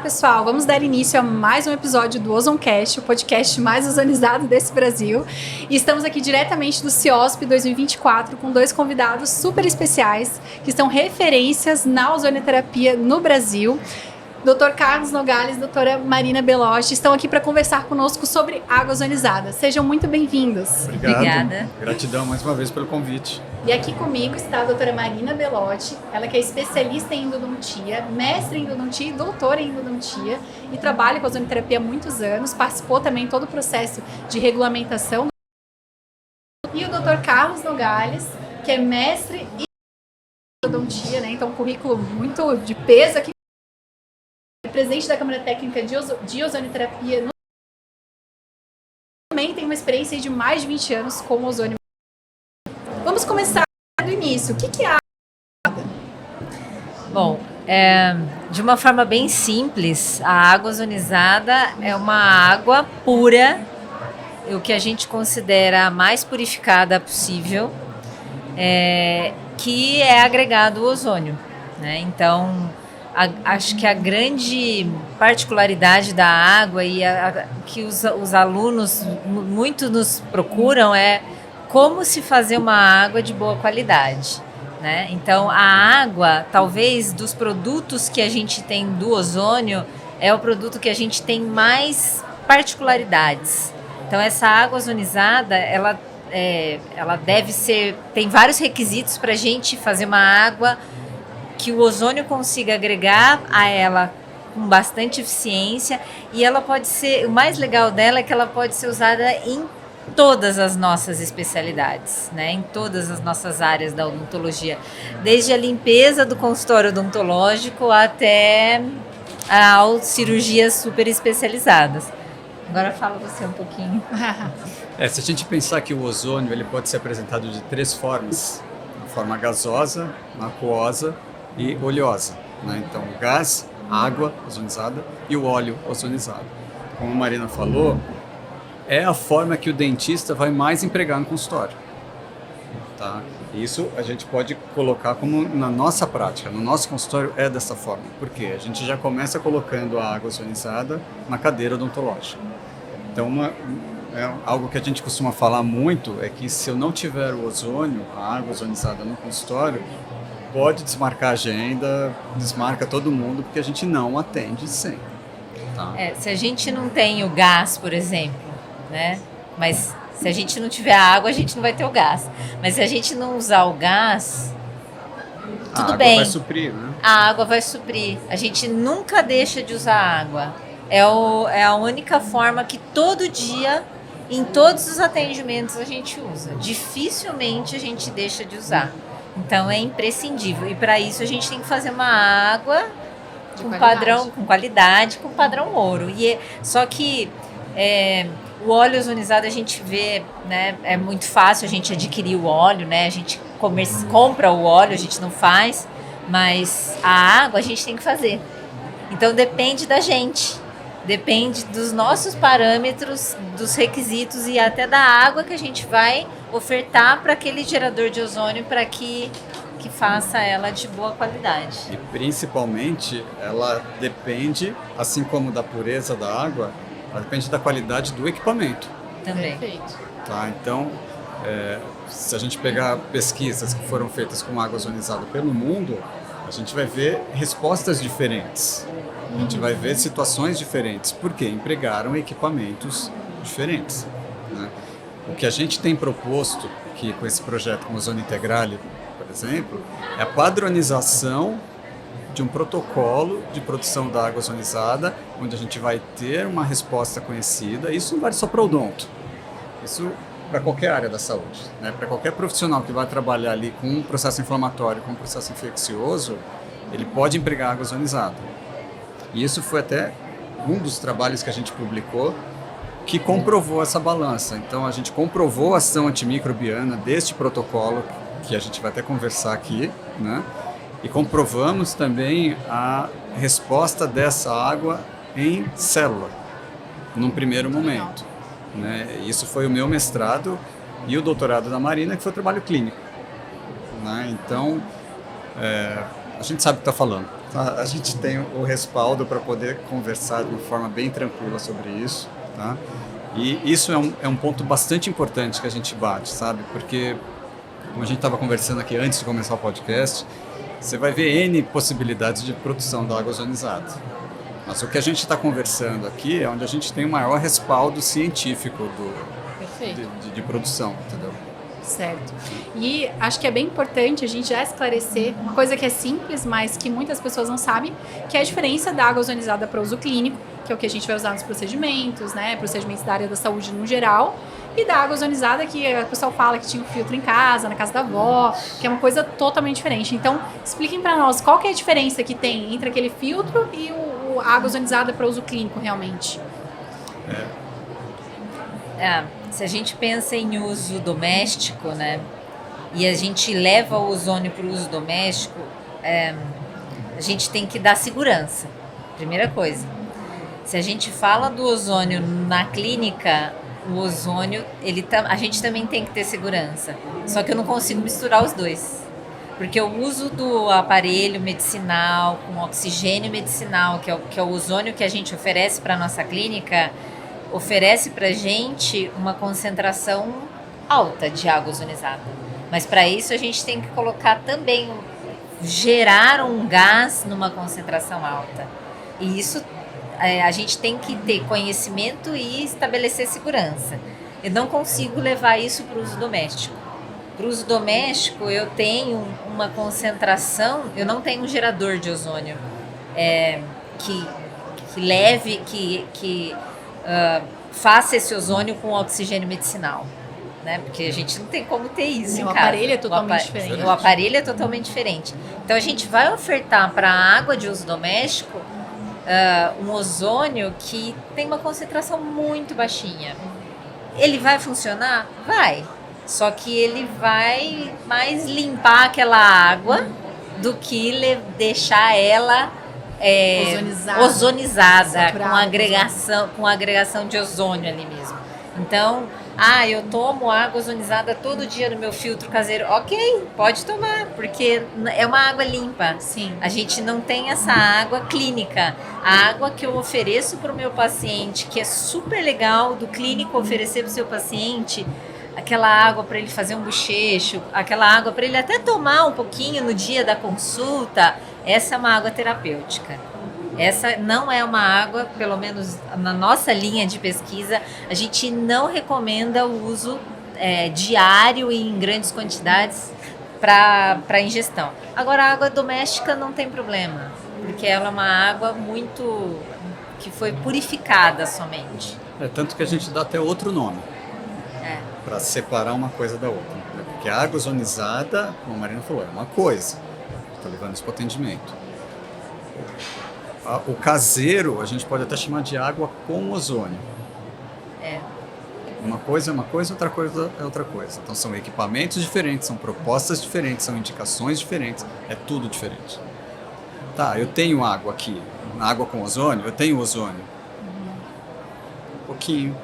pessoal, vamos dar início a mais um episódio do Ozoncast, o podcast mais ozonizado desse Brasil. E estamos aqui diretamente do CIOSP 2024 com dois convidados super especiais que são referências na ozonoterapia no Brasil. Dr. Carlos Nogales e doutora Marina Belotti estão aqui para conversar conosco sobre água ozonizada. Sejam muito bem-vindos. Obrigada. Gratidão mais uma vez pelo convite. E aqui comigo está a doutora Marina Belotti, ela que é especialista em endodontia, mestre em endodontia e doutora em endodontia e trabalha com ozonoterapia há muitos anos, participou também em todo o processo de regulamentação. E o Dr. Carlos Nogales, que é mestre em endodontia, né? Então um currículo muito de peso aqui. Presidente da Câmara Técnica de Ozonoterapia. Também tem uma experiência de mais de 20 anos com ozônio. Vamos começar do início. O que é a água? Bom, de uma forma bem simples, a água ozonizada é uma água pura, o que a gente considera a mais purificada possível, que é agregado o ozônio, né? Então, acho que a grande particularidade da água e que os alunos muito nos procuram é como se fazer uma água de boa qualidade, né? Então, a água, talvez dos produtos que a gente tem do ozônio, é o produto que a gente tem mais particularidades. Então, essa água ozonizada, ela deve ser... Tem vários requisitos para a gente fazer uma água que o ozônio consiga agregar a ela com bastante eficiência, e ela pode ser, o mais legal dela é que ela pode ser usada em todas as nossas especialidades, né? Em todas as nossas áreas da odontologia, desde a limpeza do consultório odontológico até a cirurgias super especializadas. Agora fala você um pouquinho. Se a gente pensar que o ozônio ele pode ser apresentado de três formas: a forma gasosa, aquosa e oleosa, né? Então, o gás, a água ozonizada e o óleo ozonizado. Como a Marina falou, é a forma que o dentista vai mais empregar no consultório, tá? Isso a gente pode colocar como na nossa prática, no nosso consultório é dessa forma. Por quê? A gente já começa colocando a água ozonizada na cadeira odontológica. Então, algo que a gente costuma falar muito é que se eu não tiver o ozônio, a água ozonizada no consultório, pode desmarcar a agenda, desmarca todo mundo, porque a gente não atende sempre. Tá? Se a gente não tem o gás, por exemplo, né? Mas se a gente não tiver a água, a gente não vai ter o gás. Mas se a gente não usar o gás, tudo bem. A água vai suprir, né? A água vai suprir. A gente nunca deixa de usar a água. É a única forma que todo dia, em todos os atendimentos, a gente usa. Dificilmente a gente deixa de usar. Então é imprescindível. E para isso a gente tem que fazer uma água com qualidade, com padrão ouro. Só que o óleo ozonizado a gente vê, né? É muito fácil a gente adquirir o óleo, né? A gente compra o óleo, a gente não faz, mas a água a gente tem que fazer. Então depende da gente. Depende dos nossos parâmetros, dos requisitos e até da água que a gente vai ofertar para aquele gerador de ozônio para que faça ela de boa qualidade. E principalmente ela depende, assim como da pureza da água, ela depende da qualidade do equipamento. Também. Perfeito. Tá? Então, se a gente pegar pesquisas que foram feitas com água ozonizada pelo mundo, a gente vai ver respostas diferentes. A gente vai ver situações diferentes, porque empregaram equipamentos diferentes, né? O que a gente tem proposto aqui com esse projeto com Ozônio Integrale, por exemplo, é a padronização de um protocolo de produção da água ozonizada, onde a gente vai ter uma resposta conhecida. Isso não vale só para o odonto, isso para qualquer área da saúde, né? Para qualquer profissional que vai trabalhar ali com um processo inflamatório, com um processo infeccioso, ele pode empregar água ozonizada. E isso foi até um dos trabalhos que a gente publicou que comprovou essa balança. Então, a gente comprovou a ação antimicrobiana deste protocolo, que a gente vai até conversar aqui, né? E comprovamos também a resposta dessa água em célula, num primeiro momento, né? Isso foi o meu mestrado e o doutorado da Marina, que foi o trabalho clínico, né? Então, a gente sabe o que está falando. A gente tem o respaldo para poder conversar de uma forma bem tranquila sobre isso, tá? E isso é um ponto bastante importante que a gente bate, sabe? Porque, como a gente estava conversando aqui antes de começar o podcast, você vai ver N possibilidades de produção da água ozonizada. Mas o que a gente está conversando aqui é onde a gente tem o maior respaldo científico de produção, entendeu? Certo. E acho que é bem importante a gente já esclarecer uma coisa que é simples, mas que muitas pessoas não sabem, que é a diferença da água ozonizada para uso clínico, que é o que a gente vai usar nos procedimentos, né? Procedimentos da área da saúde no geral, e da água ozonizada que o pessoal fala que tinha um filtro em casa, na casa da avó, que é uma coisa totalmente diferente. Então, expliquem para nós qual que é a diferença que tem entre aquele filtro e a água ozonizada para uso clínico realmente. Se a gente pensa em uso doméstico, né, e a gente leva o ozônio para o uso doméstico, a gente tem que dar segurança, primeira coisa. Se a gente fala do ozônio na clínica, o ozônio, a gente também tem que ter segurança. Só que eu não consigo misturar os dois. Porque o uso do aparelho medicinal, com oxigênio medicinal, que é o ozônio que a gente oferece para a nossa clínica, oferece para a gente uma concentração alta de água ozonizada. Mas para isso a gente tem que colocar também, gerar um gás numa concentração alta. E isso a gente tem que ter conhecimento e estabelecer segurança. Eu não consigo levar isso para o uso doméstico. Para o uso doméstico, eu tenho uma concentração, eu não tenho um gerador de ozônio que leve, que faça esse ozônio com oxigênio medicinal. Né? Porque a gente não tem como ter isso em casa. O aparelho é totalmente diferente. O aparelho é totalmente diferente. Então, a gente vai ofertar para a água de uso doméstico um ozônio que tem uma concentração muito baixinha. Ele vai funcionar? Vai. Só que ele vai mais limpar aquela água do que deixar ela ozonizada com agregação de ozônio ali mesmo. Então, eu tomo água ozonizada todo dia no meu filtro caseiro. Ok, pode tomar, porque é uma água limpa. Sim. A gente não tem essa água clínica. A água que eu ofereço para o meu paciente, que é super legal do clínico oferecer para o seu paciente, aquela água para ele fazer um bochecho, aquela água para ele até tomar um pouquinho no dia da consulta, essa é uma água terapêutica. Essa não é uma água, pelo menos na nossa linha de pesquisa, a gente não recomenda o uso diário e em grandes quantidades para ingestão. Agora, a água doméstica não tem problema, porque ela é uma água que foi purificada somente. Tanto que a gente dá até outro nome para separar uma coisa da outra. Né? Porque a água ozonizada, como a Marina falou, é uma coisa, está levando isso para o atendimento. O caseiro, a gente pode até chamar de água com ozônio. Uma coisa é uma coisa, outra coisa é outra coisa. Então são equipamentos diferentes, são propostas diferentes, são indicações diferentes, é tudo diferente. Tá, eu tenho água aqui, água com ozônio, eu tenho ozônio. Um pouquinho.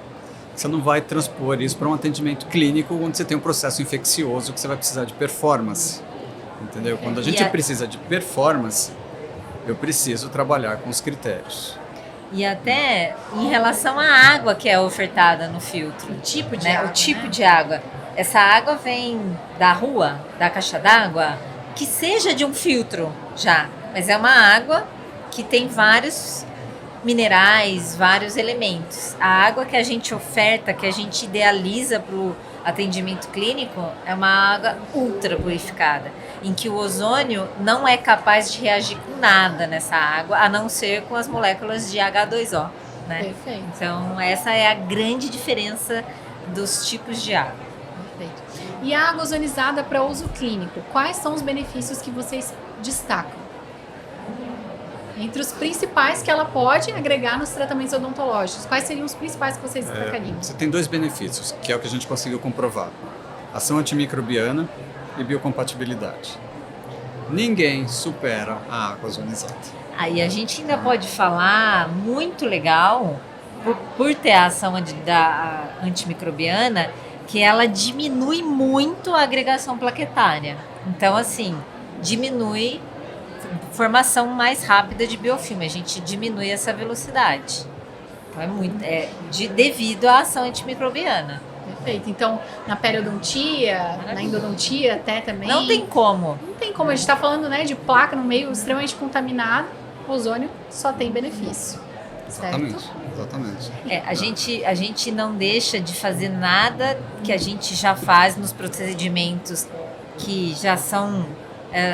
Você não vai transpor isso para um atendimento clínico onde você tem um processo infeccioso que você vai precisar de performance. Entendeu? Quando a gente precisa de performance, eu preciso trabalhar com os critérios. E até em relação à água que é ofertada no filtro. O tipo de água. O tipo de água. Essa água vem da rua, da caixa d'água, que seja de um filtro já. Mas é uma água que tem vários minerais, vários elementos. A água que a gente oferta, que a gente idealiza para o atendimento clínico, é uma água ultra purificada, em que o ozônio não é capaz de reagir com nada nessa água, a não ser com as moléculas de H2O. Né? Perfeito. Então, essa é a grande diferença dos tipos de água. Perfeito. E a água ozonizada para uso clínico, quais são os benefícios que vocês destacam? Entre os principais que ela pode agregar nos tratamentos odontológicos, quais seriam os principais que vocês destacariam? Você tem dois benefícios, que é o que a gente conseguiu comprovar. Ação antimicrobiana e biocompatibilidade. Ninguém supera a água ozonizada. Aí a gente ainda pode falar, muito legal, por ter a ação da antimicrobiana, que ela diminui muito a agregação plaquetária. Então, assim, formação mais rápida de biofilme, a gente diminui essa velocidade. Então devido à ação antimicrobiana. Perfeito. Então, na periodontia, na endodontia até também... Não tem como. Não tem como. A gente está falando, né, de placa no meio extremamente contaminado, o ozônio só tem benefício. Exatamente, exatamente. A gente não deixa de fazer nada que a gente já faz nos procedimentos que já são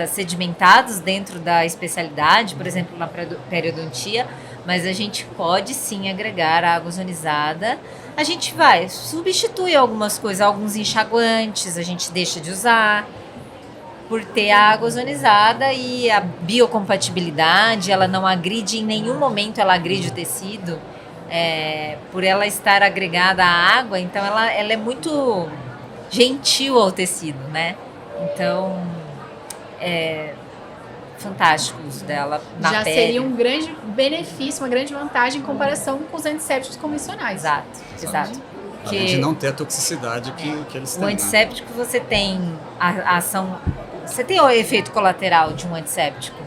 sedimentados dentro da especialidade, por exemplo, na periodontia, mas a gente pode sim agregar a água ozonizada. A gente substitui algumas coisas, alguns enxaguantes, a gente deixa de usar, por ter a água ozonizada e a biocompatibilidade, ela não agride, em nenhum momento ela agride o tecido, por ela estar agregada à água, então ela é muito gentil ao tecido, né? Então, fantástico o uso dela na já pele. Seria um grande benefício, uma grande vantagem em comparação com os antissépticos convencionais. Exato. Além de não ter a toxicidade que eles têm. O antisséptico, você tem a ação... Você tem o efeito colateral de um antisséptico,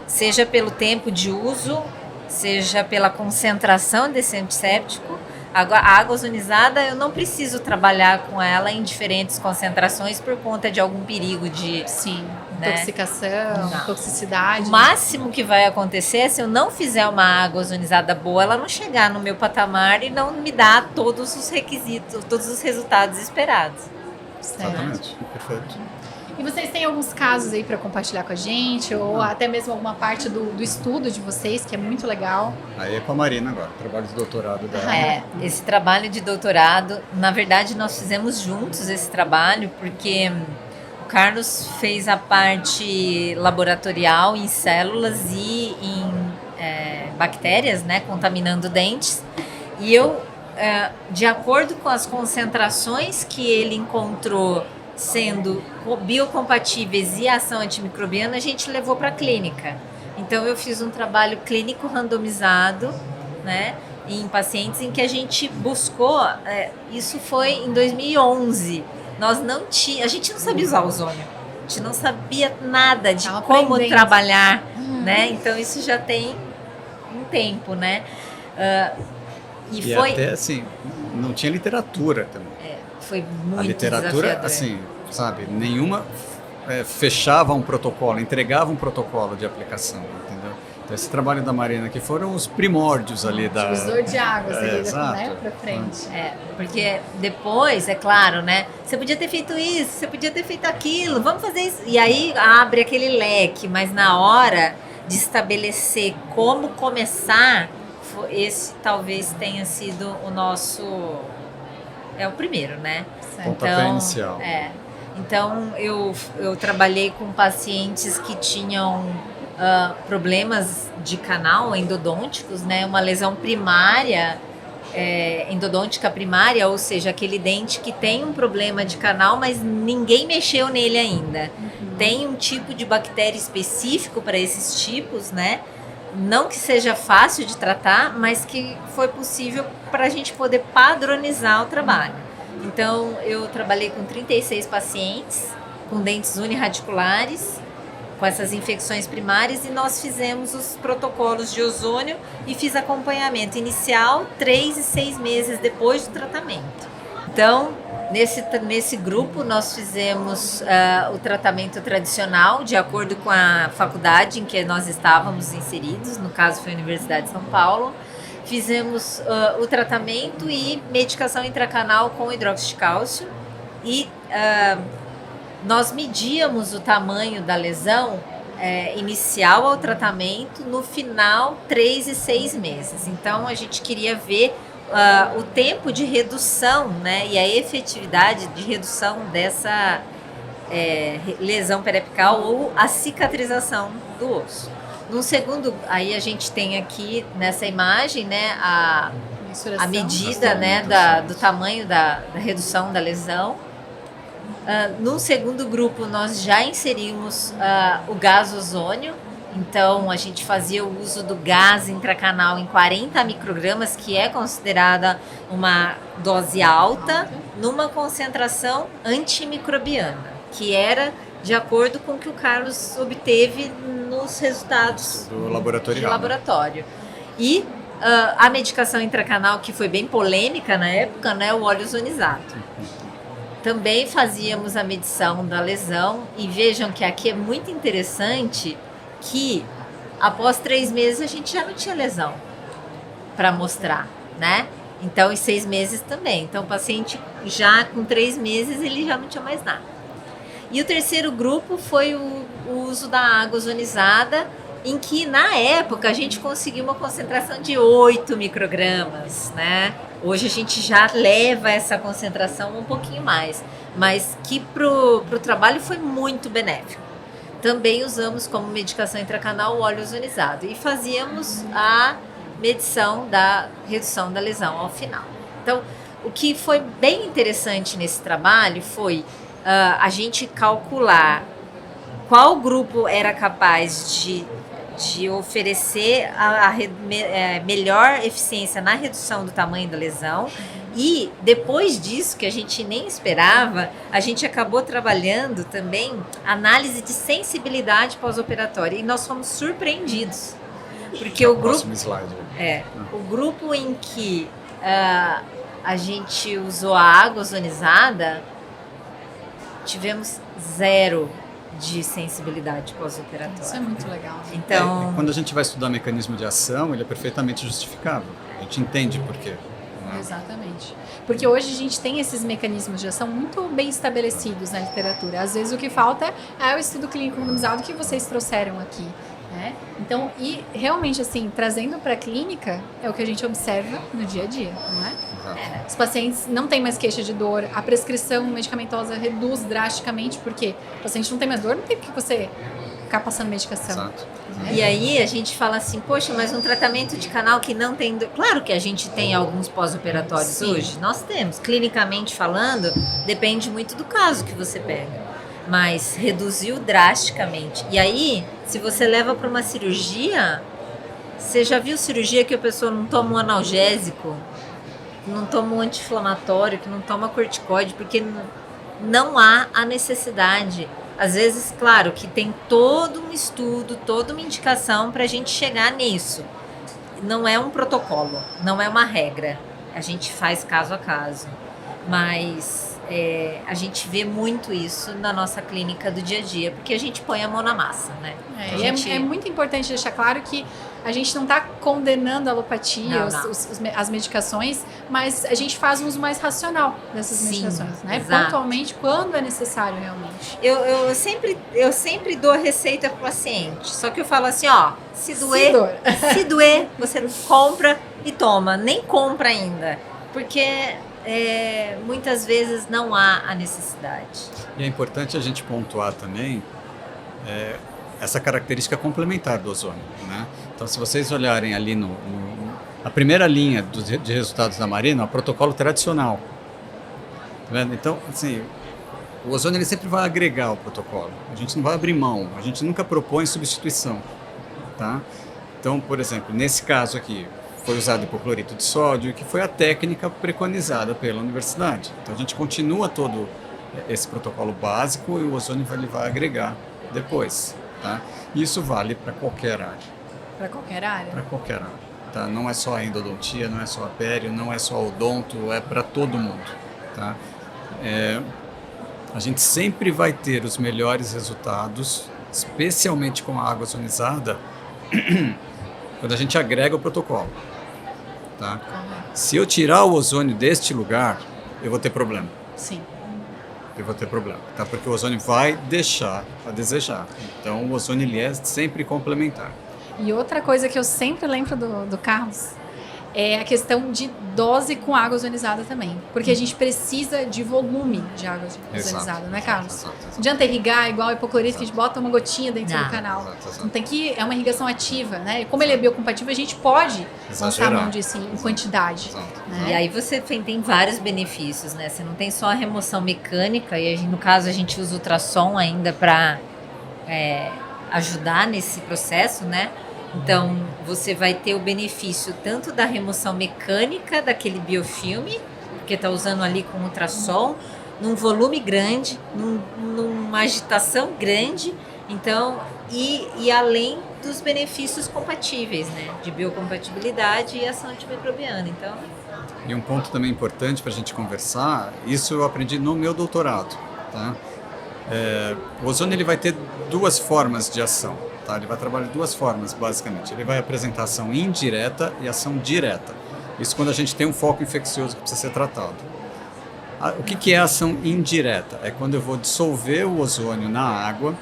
seja pelo tempo de uso, seja pela concentração desse antisséptico. A água ozonizada, eu não preciso trabalhar com ela em diferentes concentrações por conta de algum perigo de... Sim, né? Intoxicação, toxicidade. O máximo que vai acontecer é se eu não fizer uma água ozonizada boa, ela não chegar no meu patamar e não me dar todos os requisitos, todos os resultados esperados. Certo. Exatamente, perfeito. E vocês têm alguns casos aí para compartilhar com a gente, ou até mesmo alguma parte do estudo de vocês, que é muito legal? Aí é com a Marina agora, trabalho de doutorado dela. Esse trabalho de doutorado, na verdade nós fizemos juntos esse trabalho, porque o Carlos fez a parte laboratorial em células e em bactérias, né, contaminando dentes, e eu, de acordo com as concentrações que ele encontrou sendo biocompatíveis e ação antimicrobiana, a gente levou para a clínica. Então eu fiz um trabalho clínico randomizado, né, em pacientes em que a gente buscou, isso foi em 2011, a gente não sabia usar ozônio, a gente não sabia nada de como trabalhar, né, então isso já tem um tempo, né, e foi... até assim, não tinha literatura também. Foi muito a literatura, desafiador. Assim, sabe, nenhuma fechava um protocolo, entregava um protocolo de aplicação, entendeu? Então esse trabalho da Marina aqui foram os primórdios ali da... Divisor de águas, né, pra frente. Porque depois, é claro, né, você podia ter feito isso, você podia ter feito aquilo, vamos fazer isso. E aí abre aquele leque, mas na hora de estabelecer como começar, esse talvez tenha sido o nosso... É o primeiro, né? Pontapé inicial. Então, eu trabalhei com pacientes que tinham problemas de canal endodônticos, né? Uma lesão primária, endodôntica primária, ou seja, aquele dente que tem um problema de canal, mas ninguém mexeu nele ainda. Tem um tipo de bactéria específico para esses tipos, né? Não que seja fácil de tratar, mas que foi possível para a gente poder padronizar o trabalho. Então, eu trabalhei com 36 pacientes com dentes unirradiculares, com essas infecções primárias, e nós fizemos os protocolos de ozônio e fiz acompanhamento inicial 3 e 6 meses depois do tratamento. Então, nesse grupo, nós fizemos o tratamento tradicional, de acordo com a faculdade em que nós estávamos inseridos, no caso foi a Universidade de São Paulo. Fizemos o tratamento e medicação intracanal com hidróxido de cálcio, e nós medíamos o tamanho da lesão inicial ao tratamento, no final 3 e 6 meses. Então, a gente queria ver o tempo de redução, né, e a efetividade de redução dessa lesão periapical ou a cicatrização do osso. No segundo, aí a gente tem aqui nessa imagem, né, a medida, né, do tamanho da redução da lesão. No segundo grupo, nós já inserimos o gás ozônio. Então, a gente fazia o uso do gás intracanal em 40 microgramas, que é considerada uma dose alta, numa concentração antimicrobiana, que era de acordo com o que o Carlos obteve nos resultados do laboratório. de laboratório. E a medicação intracanal, que foi bem polêmica na época, né, o óleo ozonizado. Também fazíamos a medição da lesão e vejam que aqui é muito interessante que após 3 meses a gente já não tinha lesão para mostrar, né? Então, em 6 meses também. Então, o paciente já com 3 meses ele já não tinha mais nada. E o terceiro grupo foi o uso da água ozonizada, em que na época a gente conseguiu uma concentração de 8 microgramas, né? Hoje a gente já leva essa concentração um pouquinho mais, mas que pro trabalho foi muito benéfico. Também usamos como medicação intracanal o óleo ozonizado e fazíamos a medição da redução da lesão ao final. Então, o que foi bem interessante nesse trabalho foi a gente calcular qual grupo era capaz de oferecer a melhor eficiência na redução do tamanho da lesão. E depois disso, que a gente nem esperava, a gente acabou trabalhando também análise de sensibilidade pós-operatória. E nós fomos surpreendidos. Porque o grupo, o grupo em que a gente usou a água ozonizada, tivemos 0 de sensibilidade pós-operatória. Isso é muito legal. Então, quando a gente vai estudar mecanismo de ação, ele é perfeitamente justificável. A gente entende por quê. Né? Exatamente. Porque hoje a gente tem esses mecanismos de ação muito bem estabelecidos na literatura. Às vezes o que falta é o estudo clínico randomizado que vocês trouxeram aqui. Né? Então, e realmente assim, trazendo para a clínica, é o que a gente observa no dia a dia, não é? Os pacientes não têm mais queixa de dor, a prescrição medicamentosa reduz drasticamente, porque o paciente não tem mais dor, não tem por que você ficar passando medicação. Exato. Né? E aí a gente fala assim, poxa, mas um tratamento de canal que não tem dor. Claro que a gente tem alguns pós-operatórios hoje, nós temos. Clinicamente falando, depende muito do caso que você pega. Mas reduziu drasticamente. E aí, se você leva para uma cirurgia, você já viu cirurgia que a pessoa não toma um analgésico, que não toma um anti-inflamatório, que não toma corticoide, porque não há a necessidade. Às vezes, claro, que tem todo um estudo, toda uma indicação para a gente chegar nisso. Não é um protocolo, não é uma regra. A gente faz caso a caso. Mas a gente vê muito isso na nossa clínica do dia a dia, porque a gente põe a mão na massa, né? É muito importante deixar claro que a gente não está condenando a alopatia, as medicações, mas a gente faz um uso mais racional dessas medicações, né? Pontualmente, quando é necessário realmente. Eu sempre dou a receita para o paciente, só que eu falo assim, ó, se doer, você compra e toma, nem compra ainda, porque muitas vezes não há a necessidade. E é importante a gente pontuar também essa característica complementar do ozônio, né? Então, se vocês olharem ali na primeira linha de resultados da Marina, o protocolo tradicional. Tá vendo? Então, assim, o ozônio ele sempre vai agregar o protocolo. A gente não vai abrir mão, a gente nunca propõe substituição. Tá? Então, por exemplo, nesse caso aqui, foi usado hipoclorito de sódio, que foi a técnica preconizada pela universidade. Então, a gente continua todo esse protocolo básico e o ozônio vai agregar depois. Tá? Isso vale para qualquer área. Para qualquer área? Para qualquer área. Tá? Não é só a endodontia, não é só a pério, não é só o odonto, é para todo mundo. Tá? A gente sempre vai ter os melhores resultados, especialmente com a água ozonizada, quando a gente agrega o protocolo. Tá? Se eu tirar o ozônio deste lugar, eu vou ter problema. Sim. Eu vou ter problema, tá? Porque o ozônio vai deixar a desejar. Então, o ozônio ele é sempre complementar. E outra coisa que eu sempre lembro do Carlos é a questão de dose com água ozonizada também. Porque a gente precisa de volume de água ozonizada, né, Carlos? Exato. Não adianta irrigar igual o hipoclorito, que a gente bota uma gotinha dentro do canal. Não tem que... É uma irrigação ativa, né? E como ele é biocompatível, a gente pode lançar mão disso em quantidade. Né? E aí você tem vários benefícios, né? Você não tem só a remoção mecânica, e no caso a gente usa ultrassom ainda para ajudar nesse processo, né? Então, você vai ter o benefício tanto da remoção mecânica daquele biofilme, porque está usando ali com ultrassom, num volume grande, numa agitação grande, então, e além dos benefícios compatíveis, né? De biocompatibilidade e ação antimicrobiana. Então, E um ponto também importante para a gente conversar, isso eu aprendi no meu doutorado, tá? O ozônio ele vai ter duas formas de ação, tá? Ele vai trabalhar de duas formas, basicamente. Ele vai apresentar ação indireta e ação direta. Isso quando a gente tem um foco infeccioso que precisa ser tratado. O que é ação indireta? É quando eu vou dissolver o ozônio na água,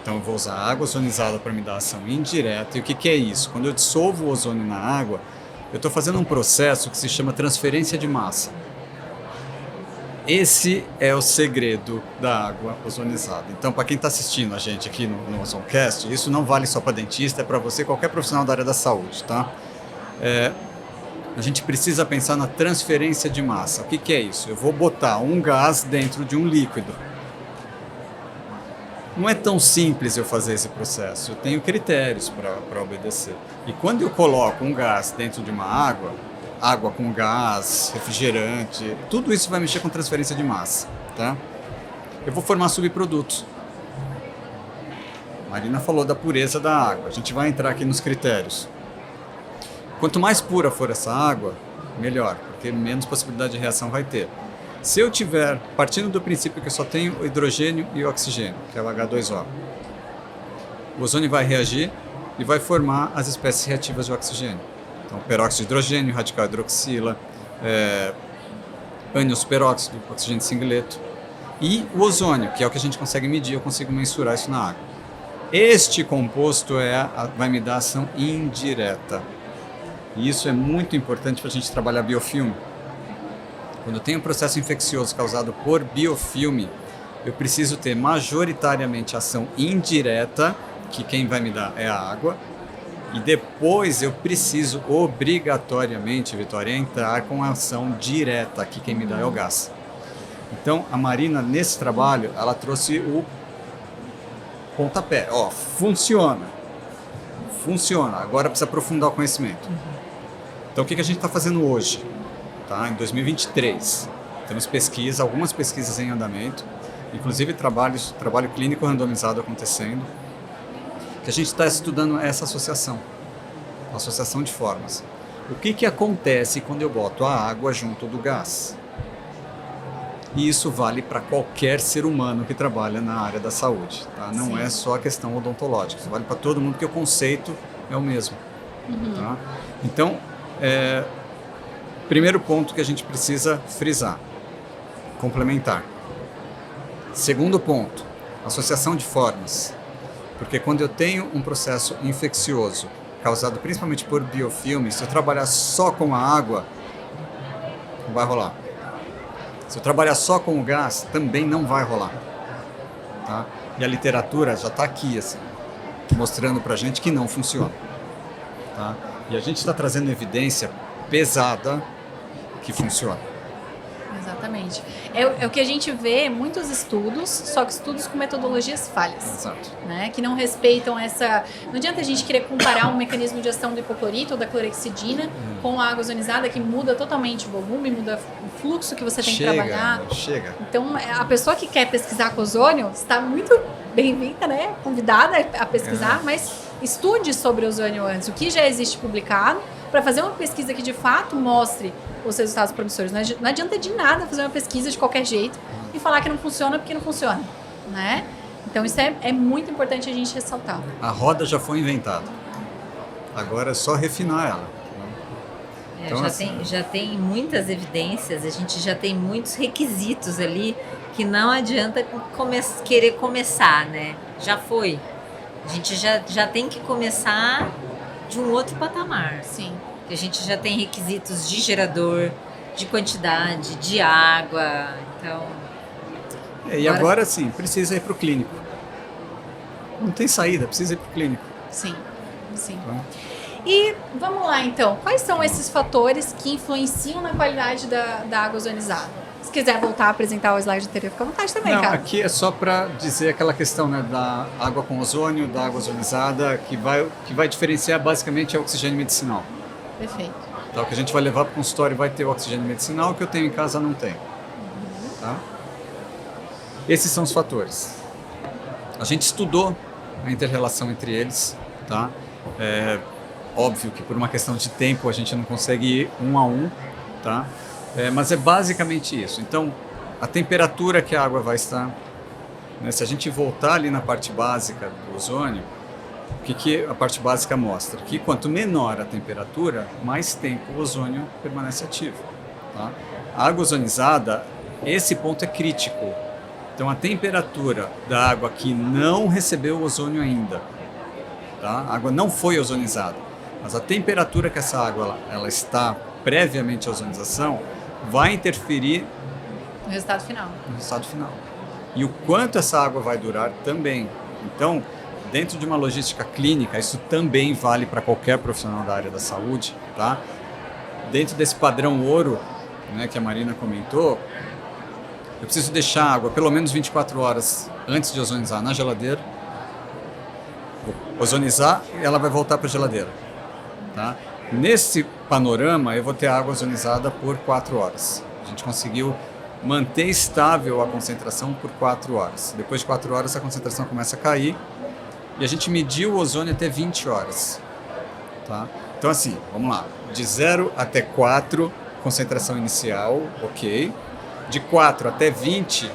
então eu vou usar água ozonizada para me dar ação indireta. E o que é isso? Quando eu dissolvo o ozônio na água, eu estou fazendo um processo que se chama transferência de massa. Esse é o segredo da água ozonizada. Então, para quem está assistindo a gente aqui no Ozoncast, isso não vale só para dentista, é para você, qualquer profissional da área da saúde, tá? A gente precisa pensar na transferência de massa. O que é isso? Eu vou botar um gás dentro de um líquido. Não é tão simples eu fazer esse processo, eu tenho critérios para obedecer. E quando eu coloco um gás dentro de uma água com gás, refrigerante, tudo isso vai mexer com transferência de massa, tá? Eu vou formar subprodutos. A Marina falou da pureza da água, a gente vai entrar aqui nos critérios. Quanto mais pura for essa água, melhor, porque menos possibilidade de reação vai ter. Se eu tiver, partindo do princípio que eu só tenho o hidrogênio e o oxigênio, que é o H2O, o ozônio vai reagir e vai formar as espécies reativas de oxigênio. Então, peróxido de hidrogênio, radical hidroxila, ânions peróxido, oxigênio singleto. E o ozônio, que é o que a gente consegue medir, eu consigo mensurar isso na água. Este composto vai me dar ação indireta. E isso é muito importante para a gente trabalhar biofilme. Quando eu tenho um processo infeccioso causado por biofilme, eu preciso ter majoritariamente ação indireta, que quem vai me dar é a água, e depois eu preciso obrigatoriamente, Vitória, entrar com a ação direta, que quem me dá é o gás. Então, a Marina, nesse trabalho, ela trouxe o pontapé. Ó, funciona. Funciona. Agora precisa aprofundar o conhecimento. Então, o que a gente está fazendo hoje? Tá? Em 2023, temos algumas pesquisas em andamento, inclusive trabalho clínico randomizado acontecendo, que a gente está estudando essa associação de formas. O que acontece quando eu boto a água junto do gás? E isso vale para qualquer ser humano que trabalha na área da saúde, tá? Não é só a questão odontológica, isso vale para todo mundo, porque o conceito é o mesmo. Tá? Então, primeiro ponto que a gente precisa frisar, complementar. Segundo ponto, associação de formas. Porque quando eu tenho um processo infeccioso, causado principalmente por biofilme, se eu trabalhar só com a água, não vai rolar. Se eu trabalhar só com o gás, também não vai rolar. Tá? E a literatura já está aqui, assim, mostrando para a gente que não funciona. Tá? E a gente está trazendo evidência pesada que funciona. Exatamente. É o que a gente vê, muitos estudos, só que estudos com metodologias falhas. Exato. Né? Que não respeitam essa... Não adianta a gente querer comparar um mecanismo de ação do hipoclorito ou da clorexidina com a água ozonizada, que muda totalmente o volume, muda o fluxo que você tem que trabalhar. Chega. Então, a pessoa que quer pesquisar com ozônio está muito bem-vinda, né? Convidada a pesquisar, mas estude sobre ozônio antes. O que já existe publicado, para fazer uma pesquisa que de fato mostre os resultados promissores. Não adianta de nada fazer uma pesquisa de qualquer jeito e falar que não funciona porque não funciona, né? Então isso é muito importante a gente ressaltar. A roda já foi inventada. Agora é só refinar ela. Então, já tem muitas evidências, a gente já tem muitos requisitos ali que não adianta querer começar, né? Já foi. A gente já tem que começar de um outro patamar. Sim. A gente já tem requisitos de gerador, de quantidade, de água, então... E agora sim, precisa ir para o clínico. Não tem saída, precisa ir para o clínico. Sim. Então, E vamos lá então, quais são esses fatores que influenciam na qualidade da água ozonizada? Se quiser voltar a apresentar o slide anterior, fica à vontade também, cara. Aqui é só para dizer aquela questão, né, da água com ozônio, da água ozonizada, que vai diferenciar basicamente é o oxigênio medicinal. Perfeito. Tá, o que a gente vai levar para o consultório vai ter o oxigênio medicinal, que eu tenho em casa não tem. Tá? Esses são os fatores. A gente estudou a inter-relação entre eles, tá? É óbvio que por uma questão de tempo a gente não consegue ir um a um, tá? Mas é basicamente isso. Então, a temperatura que a água vai estar, né? Se a gente voltar ali na parte básica do ozônio, o que a parte básica mostra? Que quanto menor a temperatura, mais tempo o ozônio permanece ativo, tá? A água ozonizada, esse ponto é crítico. Então, a temperatura da água que não recebeu o ozônio ainda, tá? A água não foi ozonizada, mas a temperatura que essa água ela está previamente à ozonização vai interferir No resultado final. no resultado final. E o quanto essa água vai durar também. Então, dentro de uma logística clínica, isso também vale para qualquer profissional da área da saúde, tá? Dentro desse padrão ouro, né, que a Marina comentou, eu preciso deixar a água pelo menos 24 horas antes de ozonizar na geladeira. Vou ozonizar e ela vai voltar para a geladeira, tá? Nesse panorama, eu vou ter água ozonizada por 4 horas. A gente conseguiu manter estável a concentração por 4 horas. Depois de 4 horas, a concentração começa a cair e a gente mediu o ozônio até 20 horas. Tá? Então, assim, vamos lá. De 0 até 4, concentração inicial, ok. De 4 até 20,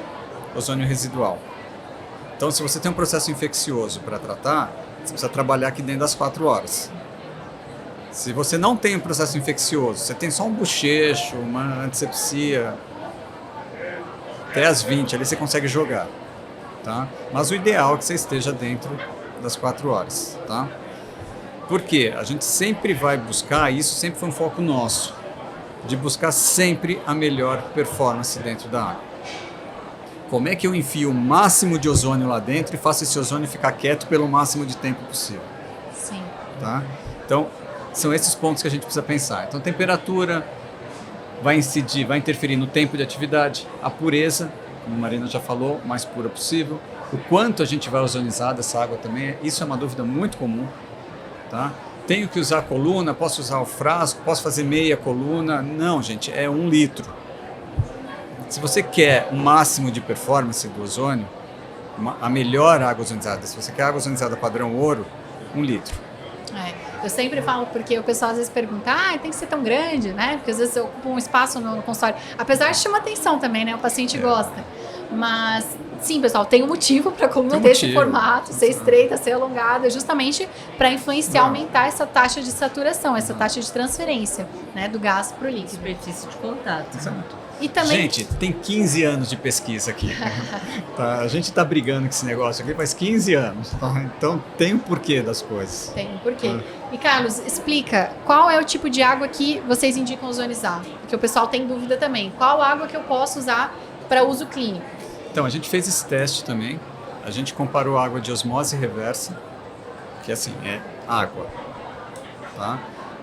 ozônio residual. Então, se você tem um processo infeccioso para tratar, você precisa trabalhar aqui dentro das 4 horas. Se você não tem um processo infeccioso, você tem só um bochecho, uma antisepsia, até as 20, ali você consegue jogar, tá? Mas o ideal é que você esteja dentro das 4 horas, tá? Por quê? A gente sempre vai buscar, isso sempre foi um foco nosso, de buscar sempre a melhor performance dentro da água. Como é que eu enfio o máximo de ozônio lá dentro e faço esse ozônio ficar quieto pelo máximo de tempo possível? Sim. Tá? Então, são esses pontos que a gente precisa pensar. Então, temperatura vai incidir, vai interferir no tempo de atividade, a pureza, como a Marina já falou, o mais pura possível, o quanto a gente vai ozonizar dessa água também, isso é uma dúvida muito comum, tá? Tenho que usar a coluna, posso usar o frasco, posso fazer meia coluna? Não, gente, é 1 litro. Se você quer o máximo de performance do ozônio, a melhor água ozonizada, se você quer água ozonizada padrão ouro, 1 litro. Eu sempre falo, porque o pessoal às vezes pergunta, tem que ser tão grande, né? Porque às vezes ocupa um espaço no consultório. Apesar de chamar atenção também, né? O paciente gosta. Mas, sim, pessoal, tem um motivo para a coluna desse formato, ser estreita, ser alongada, justamente para influenciar, aumentar essa taxa de saturação, essa taxa de transferência, né? Do gás para o líquido. Superfície de contato. Exato. E também... Gente, tem 15 anos de pesquisa aqui. Tá? A gente está brigando com esse negócio aqui faz 15 anos. Tá? Então tem um porquê das coisas. Tem um porquê. E Carlos, explica, qual é o tipo de água que vocês indicam ozonizar? Porque o pessoal tem dúvida também. Qual água que eu posso usar para uso clínico? Então, a gente fez esse teste também. A gente comparou água de osmose reversa, que assim, é água. Tá?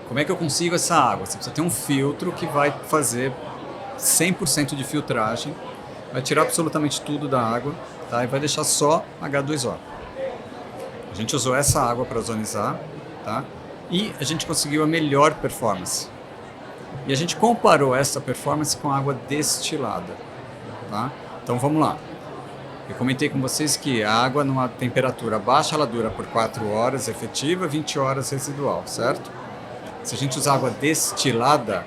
Como é que eu consigo essa água? Você precisa ter um filtro que vai fazer 100% de filtragem, vai tirar absolutamente tudo da água, tá? E vai deixar só H2O. A gente usou essa água para ozonizar, tá? E a gente conseguiu a melhor performance. E a gente comparou essa performance com água destilada, tá? Então vamos lá. Eu comentei com vocês que a água numa temperatura baixa, ela dura por 4 horas efetiva, 20 horas residual, certo? Se a gente usar água destilada,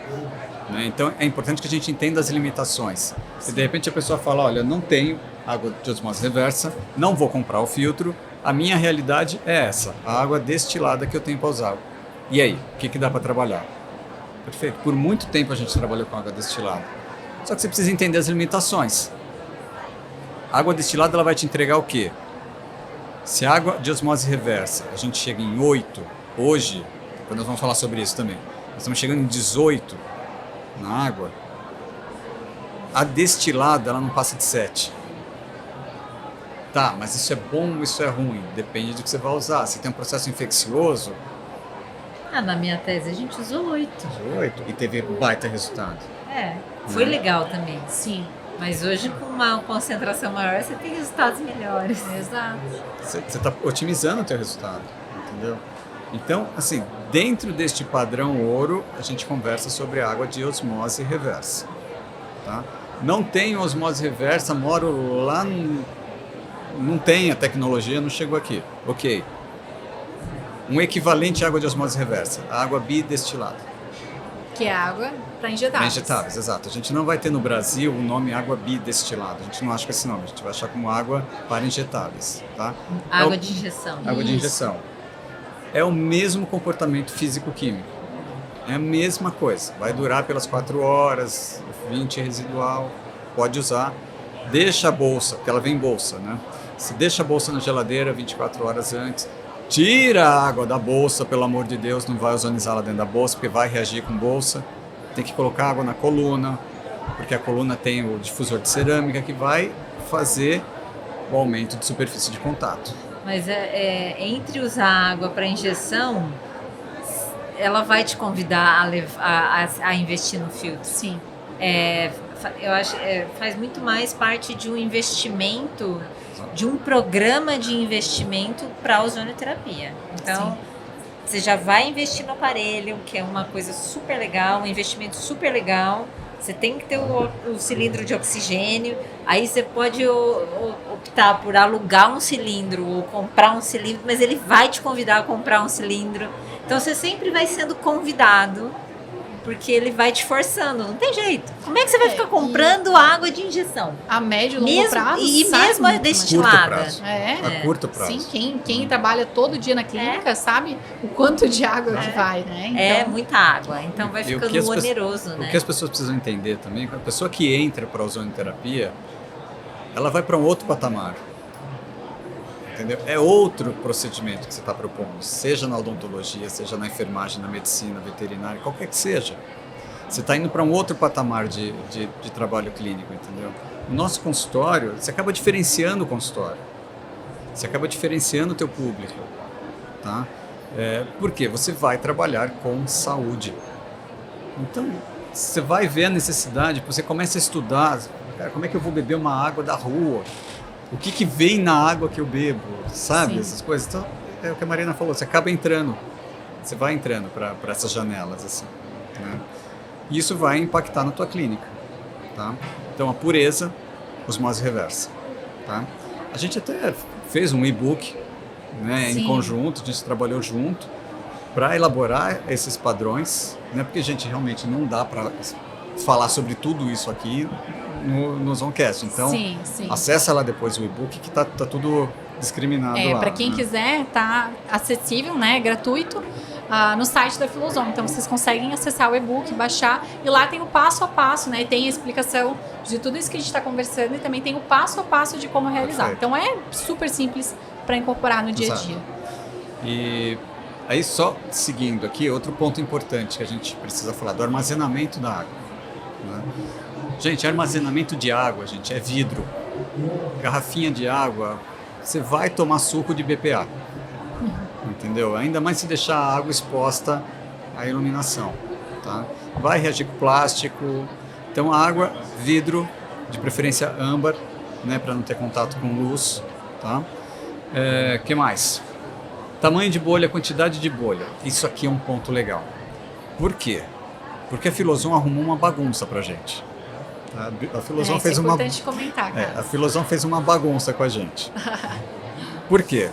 né, então é importante que a gente entenda as limitações. Se de repente a pessoa fala, olha, não tenho água de osmose reversa, não vou comprar o filtro, a minha realidade é essa, a água destilada que eu tenho para usar. E aí, o que dá para trabalhar? Perfeito. Por muito tempo a gente trabalhou com água destilada. Só que você precisa entender as limitações. A água destilada ela vai te entregar o quê? Se a água de osmose reversa a gente chega em 8, hoje, quando nós vamos falar sobre isso também, nós estamos chegando em 18 na água, a destilada ela não passa de 7. Tá, mas isso é bom ou isso é ruim? Depende do que você vai usar. Se tem um processo infeccioso... Na minha tese a gente usou 8. 8 e teve baita resultado. Foi legal também. Sim. Mas hoje, com uma concentração maior, você tem resultados melhores. Exato. Você está otimizando o teu resultado, entendeu? Então, assim, dentro deste padrão ouro, a gente conversa sobre água de osmose reversa, tá? Não tenho osmose reversa, moro lá, não tem a tecnologia, não chegou aqui. Ok. Um equivalente à água de osmose reversa, a água bidestilada. Que é água para injetáveis. Injetáveis, exato. A gente não vai ter no Brasil o nome água bidestilada. A gente não acha com esse nome, a gente vai achar como água para injetáveis. Tá? Água de injeção. Água de injeção. É o mesmo comportamento físico-químico. É a mesma coisa. Vai durar pelas 4 horas, 20 residual, pode usar. Deixa a bolsa, porque ela vem em bolsa, né? Se deixa a bolsa na geladeira 24 horas antes, tira a água da bolsa, pelo amor de Deus, não vai ozonizá-la dentro da bolsa, porque vai reagir com bolsa. Tem que colocar água na coluna, porque a coluna tem o difusor de cerâmica que vai fazer o aumento de superfície de contato. Mas entre usar água para injeção, ela vai te convidar a investir no filtro. Sim. Eu acho faz muito mais parte de um investimento, de um programa de investimento para a ozonioterapia. Então, você já vai investir no aparelho, que é uma coisa super legal, um investimento super legal. Você tem que ter o cilindro de oxigênio, aí você pode optar por alugar um cilindro ou comprar um cilindro, mas ele vai te convidar a comprar um cilindro. Então você sempre vai sendo convidado, porque ele vai te forçando, não tem jeito. Como é que você vai ficar comprando água de injeção? A médio e longo prazo. E mesmo a destilada. A curto prazo. Sim, quem trabalha todo dia na clínica sabe o quanto de água que vai, né? Então, é muita água, então vai ficando oneroso, né? O que as pessoas precisam entender também, a pessoa que entra para a ozonioterapia, ela vai para um outro patamar. Entendeu? É outro procedimento que você está propondo, seja na odontologia, seja na enfermagem, na medicina, veterinária, qualquer que seja. Você está indo para um outro patamar de trabalho clínico, entendeu? No nosso consultório, você acaba diferenciando o consultório, você acaba diferenciando o teu público, tá? Porque você vai trabalhar com saúde. Então, você vai ver a necessidade, você começa a estudar, cara, como é que eu vou beber uma água da rua? O que vem na água que eu bebo, sabe? Sim. Essas coisas. Então, é o que a Marina falou, você acaba entrando, você vai entrando para essas janelas, assim, né? E isso vai impactar na tua clínica, tá? Então, a pureza, osmose reversa, tá? A gente até fez um e-book, né, em conjunto, a gente trabalhou junto para elaborar esses padrões, né? Porque, gente, realmente não dá para falar sobre tudo isso aqui no Zoncast. Então, acessa lá depois o e-book que tá tudo discriminado lá. Para quem quiser, tá acessível, né, gratuito, no site da Filozon. Então, vocês conseguem acessar o e-book, baixar, e lá tem o passo a passo, né, tem a explicação de tudo isso que a gente está conversando e também tem o passo a passo de como realizar. Perfeito. Então, é super simples para incorporar no dia a dia. E aí, só seguindo aqui, outro ponto importante que a gente precisa falar, do armazenamento da água, né? Gente, armazenamento de água, gente, é vidro. Garrafinha de água, você vai tomar suco de BPA. Entendeu? Ainda mais se deixar a água exposta à iluminação, tá? Vai reagir com plástico. Então, a água, vidro, de preferência âmbar, né, para não ter contato com luz, tá? Que mais? Tamanho de bolha, quantidade de bolha. Isso aqui é um ponto legal. Por quê? Porque a Filozon arrumou uma bagunça pra gente. A Filozon fez uma... importante comentar, cara. A Filozon fez uma bagunça com a gente. Por quê?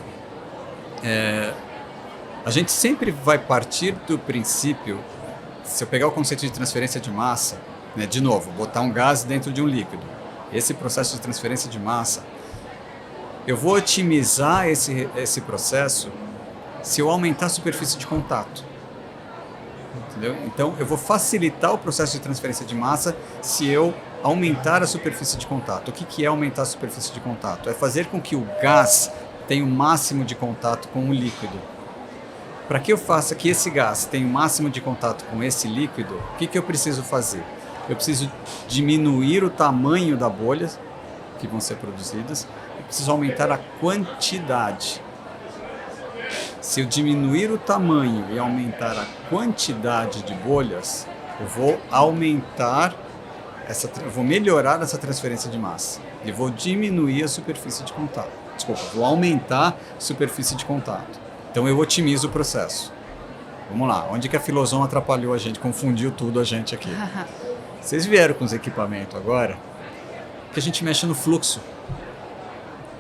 A gente sempre vai partir do princípio, se eu pegar o conceito de transferência de massa, né, de novo, botar um gás dentro de um líquido, esse processo de transferência de massa, eu vou otimizar esse processo se eu aumentar a superfície de contato. Entendeu? Então, eu vou facilitar o processo de transferência de massa se eu aumentar a superfície de contato. O que é aumentar a superfície de contato? É fazer com que o gás tenha o máximo de contato com o líquido. Para que eu faça que esse gás tenha o máximo de contato com esse líquido, o que eu preciso fazer? Eu preciso diminuir o tamanho da bolha que vão ser produzidas, eu preciso aumentar a quantidade. Se eu diminuir o tamanho e aumentar a quantidade de bolhas, eu vou eu vou melhorar essa transferência de massa e vou diminuir a superfície de contato. Vou aumentar a superfície de contato. Então eu otimizo o processo. Vamos lá, onde que a Filozon atrapalhou a gente, confundiu tudo a gente aqui. Vocês vieram com os equipamentos agora, que a gente mexe no fluxo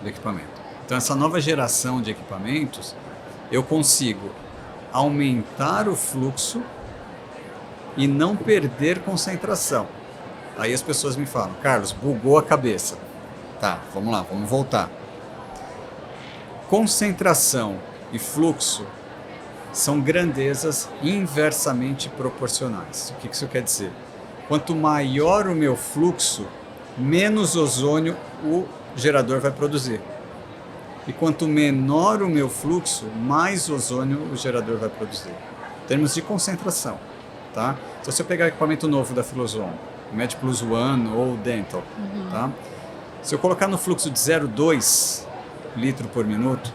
do equipamento. Então, essa nova geração de equipamentos, eu consigo aumentar o fluxo e não perder concentração. Aí as pessoas me falam, Carlos, bugou a cabeça. Tá, vamos lá, vamos voltar. Concentração e fluxo são grandezas inversamente proporcionais. O que isso quer dizer? Quanto maior o meu fluxo, menos ozônio o gerador vai produzir. E quanto menor o meu fluxo, mais ozônio o gerador vai produzir. Em termos de concentração. Tá? Então, se eu pegar equipamento novo da Filoson, o MedPlus One ou o Dental, tá? Se eu colocar no fluxo de 0,2 litro por minuto,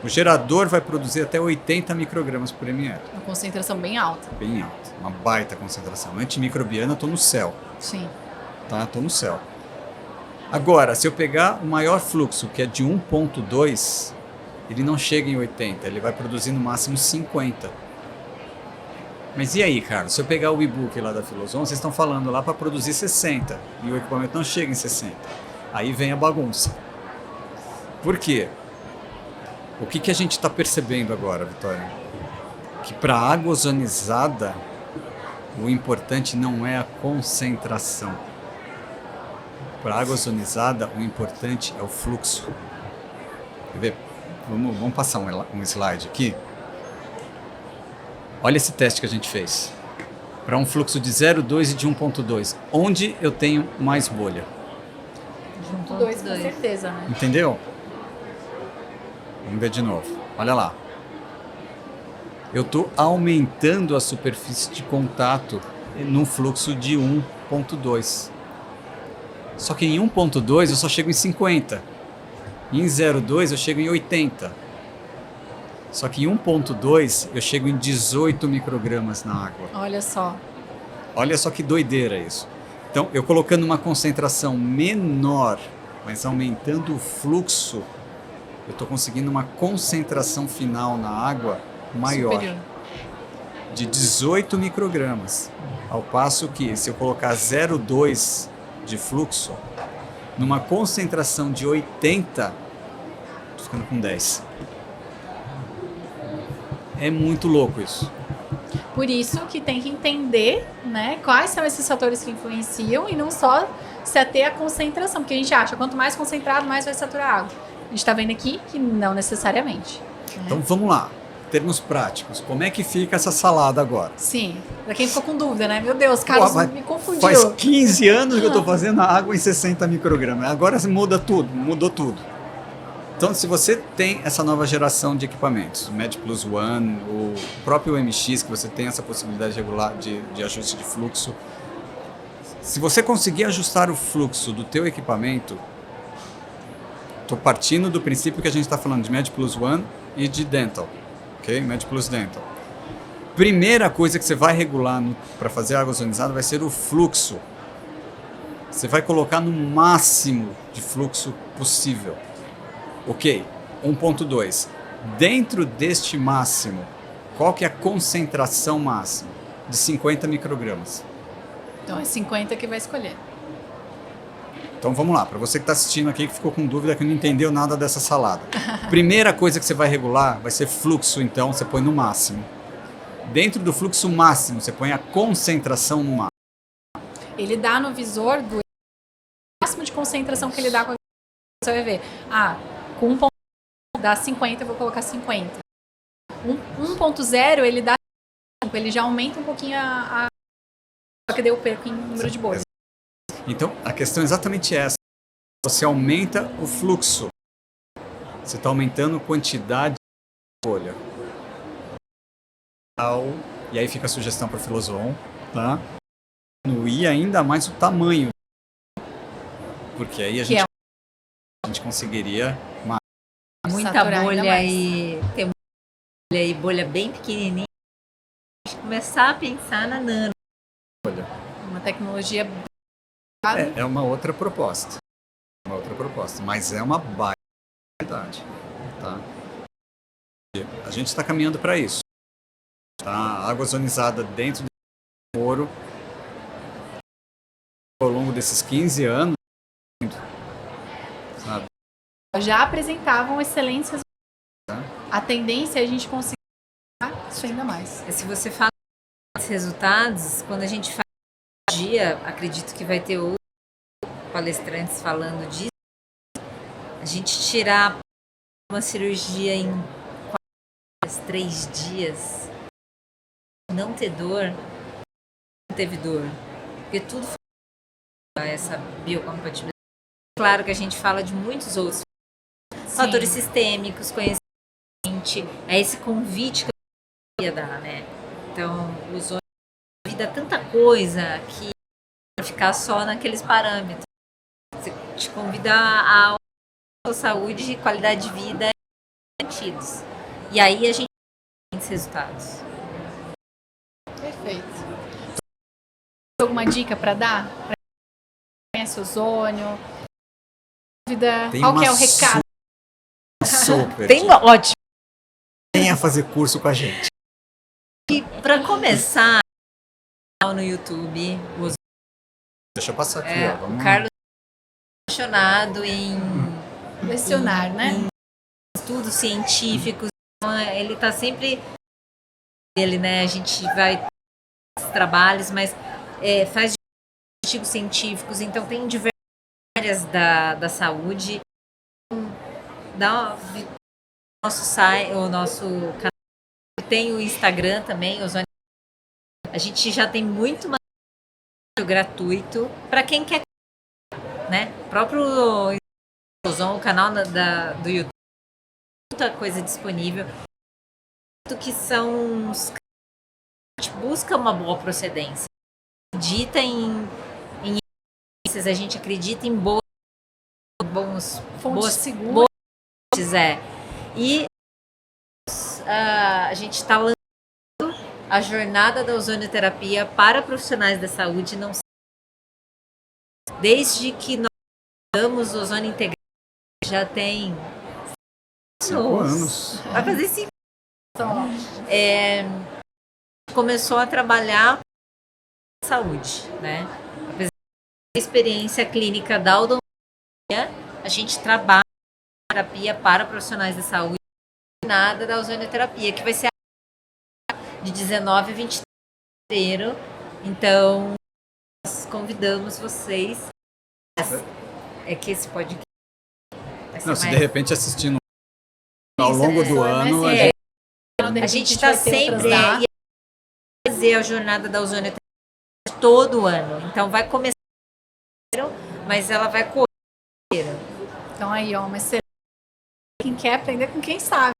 o gerador vai produzir até 80 microgramas por ml. Uma concentração bem alta. Bem alta, uma baita concentração. Antimicrobiana, estou no céu. Sim. Tá? Estou no céu. Agora, se eu pegar o maior fluxo, que é de 1,2, ele não chega em 80, ele vai produzir no máximo 50. Mas e aí, Carlos? Se eu pegar o e-book lá da Filoson, vocês estão falando lá para produzir 60 e o equipamento não chega em 60. Aí vem a bagunça. Por quê? O que a gente está percebendo agora, Vitória? Que para água ozonizada, o importante não é a concentração. Para água ozonizada, o importante é o fluxo. Quer ver? Vamos passar um slide aqui. Olha esse teste que a gente fez. Para um fluxo de 0,2 e de 1,2. Onde eu tenho mais bolha? 2 com certeza, né? Entendeu? Vamos ver de novo. Olha lá. Eu estou aumentando a superfície de contato num fluxo de 1,2. Só que em 1,2 eu só chego em 50. Em 0,2 eu chego em 80. Só que em 1,2 eu chego em 18 microgramas na água. Olha só. Olha só que doideira isso. Então, eu colocando uma concentração menor, mas aumentando o fluxo, eu estou conseguindo uma concentração final na água maior, Superior. de 18 microgramas. Ao passo que, se eu colocar 0,2 de fluxo, numa concentração de 80, estou ficando com 10. É muito louco isso. Por isso que tem que entender, né, quais são esses fatores que influenciam e não só se ater à concentração, porque a gente acha quanto mais concentrado, mais vai saturar a água. A gente está vendo aqui que não necessariamente. Então vamos lá, termos práticos. Como é que fica essa salada agora? Sim, pra quem ficou com dúvida, né? Meu Deus, Carlos Pô, me confundiu. Faz 15 anos que eu estou fazendo a água em 60 microgramas. Agora muda tudo, mudou tudo. Então, se você tem essa nova geração de equipamentos, o MedPlus One, o próprio MX, que você tem essa possibilidade de regular de ajuste de fluxo, se você conseguir ajustar o fluxo do teu equipamento, estou partindo do princípio que a gente está falando de MedPlus One e de Dental, ok? MedPlus Dental. Primeira coisa que você vai regular para fazer água ozonizada vai ser o fluxo. Você vai colocar no máximo de fluxo possível. Ok, 1.2. Dentro deste máximo, qual que é a concentração máxima? De 50 microgramas. Então é 50 que vai escolher. Então vamos lá, para você que está assistindo aqui que ficou com dúvida, que não entendeu nada dessa salada. Primeira coisa que você vai regular vai ser fluxo, então você põe no máximo. Dentro do fluxo máximo, você põe a concentração no máximo. Ele dá no visor do máximo de concentração que ele dá com a... Você vai ver, com 1.0 dá 50, eu vou colocar 50. 1.0 ele dá 5, ele já aumenta um pouquinho só que daí eu perco em número de bolhas. Então, a questão é exatamente essa. Você aumenta o fluxo. Você está aumentando a quantidade de bolha. E aí fica a sugestão para o Filoson, tá? Diminuir ainda mais o tamanho. Porque aí a gente conseguiria muita saturar bolha e ter muita bolha e bolha bem pequenininha. Começar a pensar na nano. Uma tecnologia... É uma outra proposta. Mas é uma baita verdade, tá? A gente está caminhando para isso. Tá? A água ozonizada dentro do ouro, ao longo desses 15 anos, sabe? Já apresentavam excelentes resultados. A tendência é a gente conseguir isso ainda mais. Se você fala desses resultados, quando a gente faz um dia, acredito que vai ter outros palestrantes falando disso, a gente tirar uma cirurgia em 3 dias, não ter dor, não teve dor, porque tudo foi essa biocompatibilidade. Claro que a gente fala de muitos outros fatores sistêmicos, conhecimento, é esse convite que eu queria dar, né? Então, os ônibus da vida tanta coisa que não ficar só naqueles parâmetros. Você te convida a saúde e qualidade de vida garantidos. E aí a gente tem esses resultados. Perfeito. Alguma dica para dar? Para quem conhece ozônio? Qual que é o recado? Super. Tem ótimo. Venha fazer curso com a gente. E para começar, no YouTube, Deixa eu passar aqui, ó. Vamos o Carlos é apaixonado em lecionar, né? Em estudos científicos. Então, ele está sempre né? A gente vai fazer trabalhos, mas faz artigos científicos, então tem diversas áreas da saúde. Nosso site, o nosso canal, tem o Instagram também, a gente já tem muito material gratuito para quem quer, né? O próprio o canal do YouTube, muita coisa disponível, que são a gente busca uma boa procedência, acredita em a gente acredita em fontes seguras. E a gente está lançando a jornada da ozonioterapia para profissionais da saúde, não desde que nós damos ozônio integral, já tem 5 anos. Vai fazer 5 anos. Começou a trabalhar com saúde, né? Apesar da experiência clínica da odontia, a gente trabalha terapia para profissionais da saúde, nada da ozonioterapia, que vai ser de 19 a 23 de fevereiro. Então, nós convidamos vocês. Que esse podcast vai ser se de repente assistindo ao longo do ano, a gente está sempre fazer a jornada da ozonioterapia todo ano. Então, vai começar, mas ela vai correr. Então aí, ó, mas quem quer aprender com quem sabe.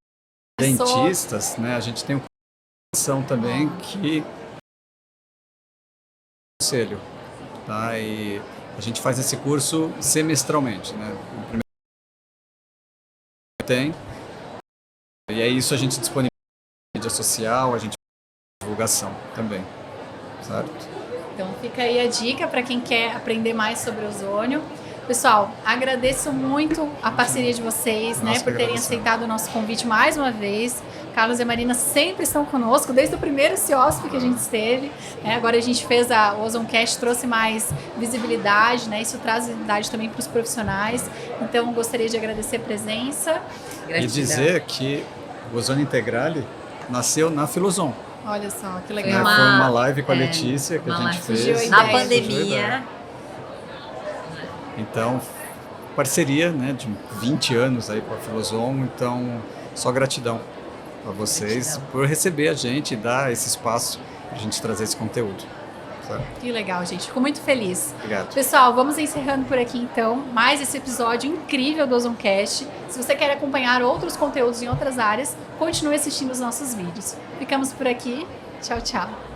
Dentistas, né? A gente tem uma comissão também que conselho, tá? E a gente faz esse curso semestralmente, né? O primeiro tem, e é isso, a gente disponibiliza na mídia social, a gente faz divulgação também, certo? Então fica aí a dica para quem quer aprender mais sobre ozônio. Pessoal, agradeço muito a parceria de vocês, né, por terem aceitado o nosso convite mais uma vez. Carlos e a Marina sempre estão conosco, desde o primeiro CIOSP que a gente esteve. Agora a gente fez o Ozoncast, trouxe mais visibilidade, né, isso traz visibilidade também para os profissionais. Então, gostaria de agradecer a presença. Gratidão. E dizer que o Ozônio Integrale nasceu na Filozon. Olha só, que legal. Foi uma live com a Letícia que a gente fez. Na pandemia. Então, parceria, né, de 20 anos aí com a Filozon, então só gratidão a vocês por receber a gente e dar esse espaço para a gente trazer esse conteúdo. Certo? Que legal, gente. Fico muito feliz. Obrigado. Pessoal, vamos encerrando por aqui então mais esse episódio incrível do Ozoncast. Se você quer acompanhar outros conteúdos em outras áreas, continue assistindo os nossos vídeos. Ficamos por aqui. Tchau, tchau.